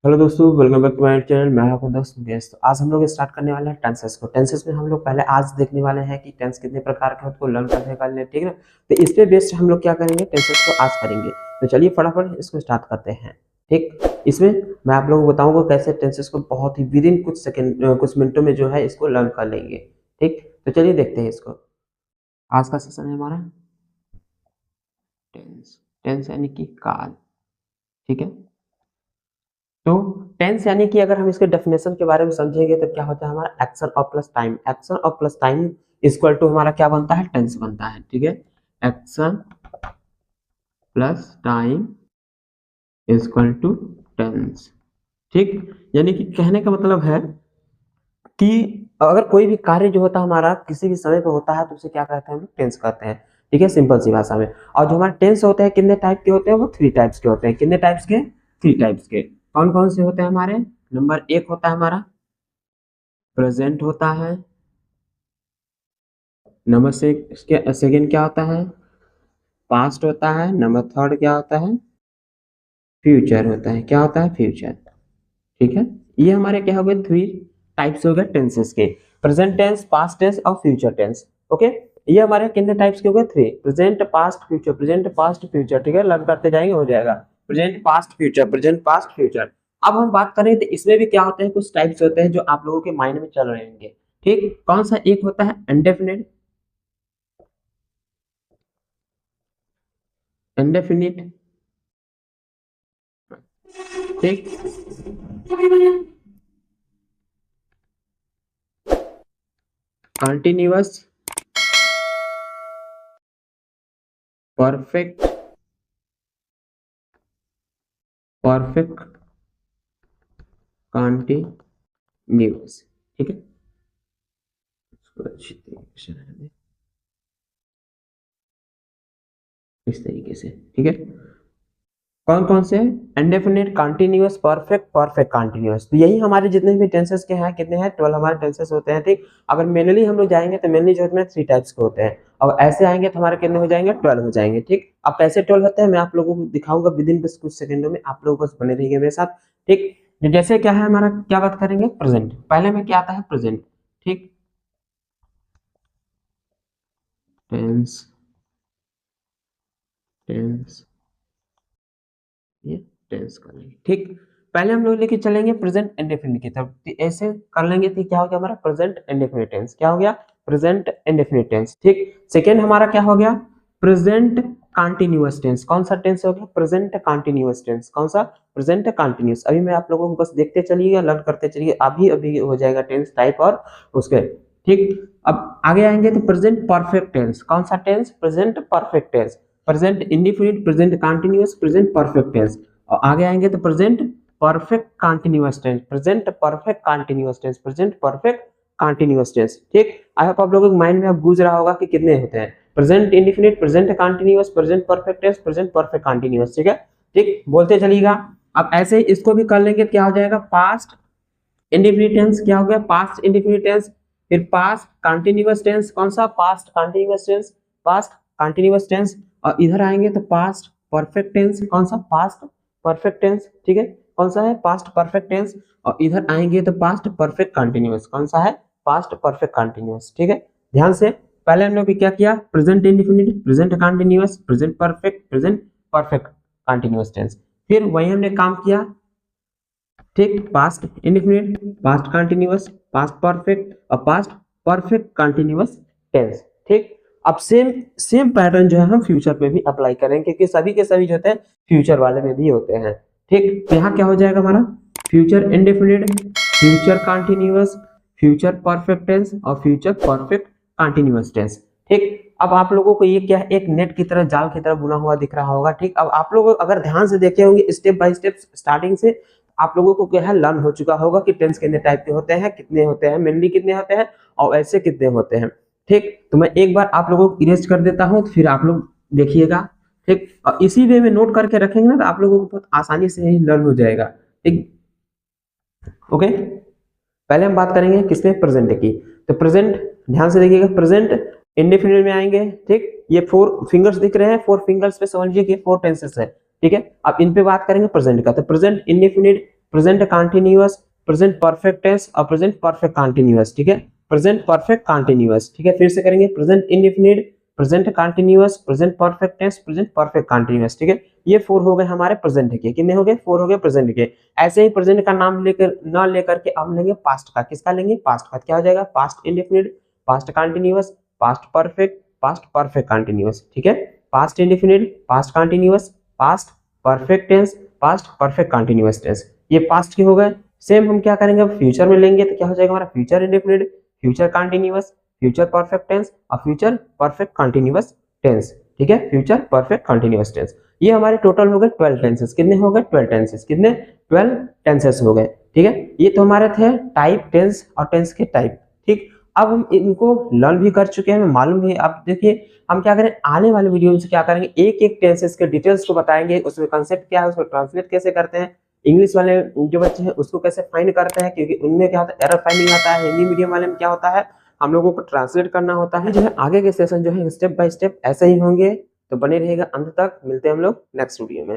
Hello दोस्तों, welcome back to my channel. मैं आपका दोस्त मुकेश। तो आज हम लोग स्टार्ट करने वाले हैं टेंसेस को। टेंसेस में हम लोग पहले आज देखने वाले हैं कि टेंस कितने प्रकार के होते हैं, उसको लर्न करने का लिए, ठीक है ना। तो इस पे बेस्ड हम लोग क्या करेंगे, टेंसेस को आज करेंगे। तो चलिए फटाफट इसको स्टार्ट करते हैं। ठीक, इसमें मैं आप लोगों को बताऊंगा कैसे टेंसेस को बहुत ही विद इन कुछ सेकंड कुछ मिनटों में जो है इसको लर्न कर लेंगे। ठीक, तो चलिए देखते हैं इसको। आज का सेशन है हमारा टेंस। टेंस यानी कि काल। ठीक है, तो टेंस यानी कि अगर हम इसके डेफिनेशन के बारे में समझेंगे तो क्या होता है हमारा एक्शन और प्लस टाइम। एक्शन और प्लस टाइम इक्वल टू हमारा क्या बनता है, टेंस बनता है। ठीक है, action plus time equal to tense. ठीक, यानी कि कहने का मतलब है कि अगर कोई भी कार्य जो होता है हमारा किसी भी समय पे होता है तो उसे क्या कहते हैं, हम टेंस कहते हैं। ठीक है, सिंपल सी भाषा में। और जो हमारे टेंस होते हैं कितने टाइप के होते हैं, वो 3 टाइप्स के होते हैं। कितने टाइप्स के, 3 टाइप्स के। कौन कौन से होते हैं हमारे, नंबर 1 होता है हमारा प्रेजेंट होता है। नंबर सेकेंड क्या होता है, पास्ट होता है। नंबर थर्ड क्या होता है, फ्यूचर होता है। क्या होता है, फ्यूचर। ठीक है, ये हमारे क्या हो गए, 3 टाइप्स हो गए टेंसेस के। प्रेजेंट टेंस, पास्ट टेंस और फ्यूचर टेंस। ओके, ये हमारे कितने टाइप्स के हो गए, 3। Present past future, present past future. ठीक है, लर्न करते जाएंगे, हो जाएगा। Present past future, present past future. अब हम बात करें तो इसमें भी क्या होते हैं, कुछ टाइप्स होते हैं जो आप लोगों के माइंड में चल रहे होंगे। ठीक, कौन सा, एक होता है इंडेफिनिट। इंडेफिनिट, ठीक, कंटिन्यूअस, परफेक्ट, परफेक्ट कंटिन्यूअस। ठीक है, इसको अच्छी तरीके से रहने दें, इस तरीके से। ठीक है, कौन कौन से, indefinite, continuous, perfect, perfect continuous. तो यही हमारे जितने भी टेंसेस के हैं, कितने हैं, 12 हमारे टेंसेस होते हैं। ठीक, अगर मैनुअली हम लोग जाएंगे तो मैनुअली जो होते हैं 3 टाइप्स के होते हैं, और ऐसे आएंगे तो हमारे कितने हो जाएंगे, 12 हो जाएंगे। ठीक, अब कैसे 12 होते हैं मैं आप लोगों को दिखाऊंगा विद इन बस कुछ सेकंडों में। आप लोग बस बने रहिए मेरे साथ। ठीक, जैसे क्या है हमारा, क्या बात करेंगे, प्रेजेंट। पहले में क्या आता है, प्रेजेंट। ठीक, टेंस, टेंस, ये टेंस कर लेंगे। ठीक, पहले हम लोग लेके चलेंगे प्रेजेंट इंडेफिनिट की तरफ। तो ऐसे कर लेंगे तो क्या हो गया हमारा, प्रेजेंट इंडेफिनिट टेंस। क्या हो गया, प्रेजेंट इंडेफिनिट टेंस। ठीक, सेकेंड हमारा क्या हो गया, प्रेजेंट कंटिन्यूअस टेंस। कौन सा टेंस हो गया, प्रेजेंट कंटिन्यूअस टेंस। कौन सा, प्रेजेंट कंटिन्यूअस। अभी मैं आप लोगों को बस देखते चलिएगा, लर्न करते चलिए, अभी अभी हो जाएगा टेंस टाइप और उसके। ठीक, अब आगे आएंगे तो प्रेजेंट परफेक्ट टेंस। कौन सा tense, present perfect tense. Present indefinite, present continuous, present perfect tense. और आगे आएंगे तो present perfect continuous tense, present perfect continuous tense, present perfect continuous tense. ठीक, आई होप आप लोगों के माइंड में अब गूंज रहा होगा कि कितने होते हैं, present indefinite, present continuous, present perfect tense, present perfect continuous. ठीक है, ठीक, बोलते चलिएगा। अब ऐसे ही इसको भी कर लेंगे, क्या हो जाएगा, पास्ट इंडिफिनिट टेंस। क्या हो गया, पास्ट इंडिफिनिट टेंस। फिर पास्ट कंटिन्यूअस टेंस। कौन सा, past continuous tense, past continuous tense. और इधर आएंगे तो पास्ट परफेक्ट टेंस। कौन सा, पास्ट परफेक्ट टेंस। ठीक है, कौन सा है, पास्ट परफेक्ट टेंस। और इधर आएंगे तो पास्ट परफेक्ट कंटिन्यूअस। कौन सा है, पास्ट परफेक्ट कंटिन्यूअस। ठीक है, ध्यान से। पहले हम लोग क्या किया, present indefinite, present continuous, present perfect, present perfect continuous tense. फिर वही हमने काम किया। ठीक, past indefinite, past continuous, past perfect और पास्ट परफेक्ट कंटिन्यूअस टेंस। ठीक, अब सेम सेम पैटर्न जो है हम फ्यूचर पे भी अप्लाई करेंगे, क्योंकि सभी के सभी जो होते हैं फ्यूचर वाले में भी होते हैं। ठीक, तो यहाँ क्या हो जाएगा हमारा, future indefinite, future continuous, future perfect tense और फ्यूचर परफेक्ट कंटिन्यूअस टेंस। ठीक, अब आप लोगों को ये क्या है, एक नेट की तरह, जाल की तरह बुना हुआ दिख रहा होगा। ठीक, अब आप लोग अगर ध्यान से देखे होंगे स्टेप बाय स्टेप स्टार्टिंग से, आप लोगों को क्या है, लर्न हो चुका होगा कि टेंस कितने टाइप के होते हैं, कितने होते हैं, मेनली कितने होते हैं और ऐसे कितने होते हैं। ठीक, तो मैं एक बार आप लोगों को इरेज कर देता हूं, फिर आप लोग देखिएगा। ठीक, और इसी वे में नोट करके रखेंगे ना तो आप लोगों को बहुत आसानी से ही लर्न हो जाएगा। ठीक, ओके, पहले हम बात करेंगे किसमें, प्रेजेंट की। तो प्रेजेंट, ध्यान से देखिएगा, प्रेजेंट इंडेफिनिट में आएंगे। ठीक, ये 4 फिंगर्स दिख रहे हैं, 4 फिंगर्स पे समझिए कि 4 टेंसेस है। ठीक है, अब इन पे बात करेंगे प्रेजेंट का। तो present indefinite, present continuous, present perfect tense और प्रेजेंट परफेक्ट कंटिन्यूअस, ठीक है, प्रेजेंट परफेक्ट कंटिन्यूअस, ठीक है, फिर से करेंगे present indefinite, present continuous, present perfect tense, present perfect continuous, ठीक है, ये 4 हो गए हमारे प्रेजेंट के, कितने हो गए 4 हो गए प्रेजेंट के। ऐसे ही प्रेजेंट का नाम लेकर ना लेकर के हम लेंगे पास्ट का, किसका लेंगे पास्ट का, क्या हो जाएगा past indefinite, past continuous, past perfect continuous, ठीक है, past indefinite, past continuous, past perfect tense, past perfect continuous tense, ये पास्ट के हो गए। सेम हम क्या करेंगे अब फ्यूचर में लेंगे तो क्या हो जाएगा हमारा future indefinite, future continuous, future perfect tense और फ्यूचर परफेक्ट कंटिन्यूअस टेंस, ठीक है, फ्यूचर परफेक्ट कंटिन्यूअस टेंस। ये हमारे टोटल हो गए 12 टेंसेस, कितने हो गए 12 टेंसेस, कितने 12 टेंसेस हो गए, ठीक है, ये तो हमारे थे टाइप टेंस और टेंस के टाइप, ठीक। अब हम इनको लर्न भी कर चुके हैं, हमें मालूम है। अब देखिए हम क्या करें आने वाले वीडियो में क्या करेंगे, एक एक टेंसेस के डिटेल्स को बताएंगे, उसमें कंसेप्ट क्या है, उसको ट्रांसलेट कैसे करते हैं, इंग्लिश वाले जो बच्चे हैं उसको कैसे फाइंड करते हैं, क्योंकि उनमें क्या होता है एरर फाइंडिंग आता है, हिंदी मीडियम वाले में क्या होता है हम लोगों को ट्रांसलेट करना होता है। जो है आगे के सेशन जो है स्टेप बाय स्टेप ऐसे ही होंगे, तो बने रहेगा अंत तक। मिलते हैं हम लोग नेक्स्ट वीडियो में।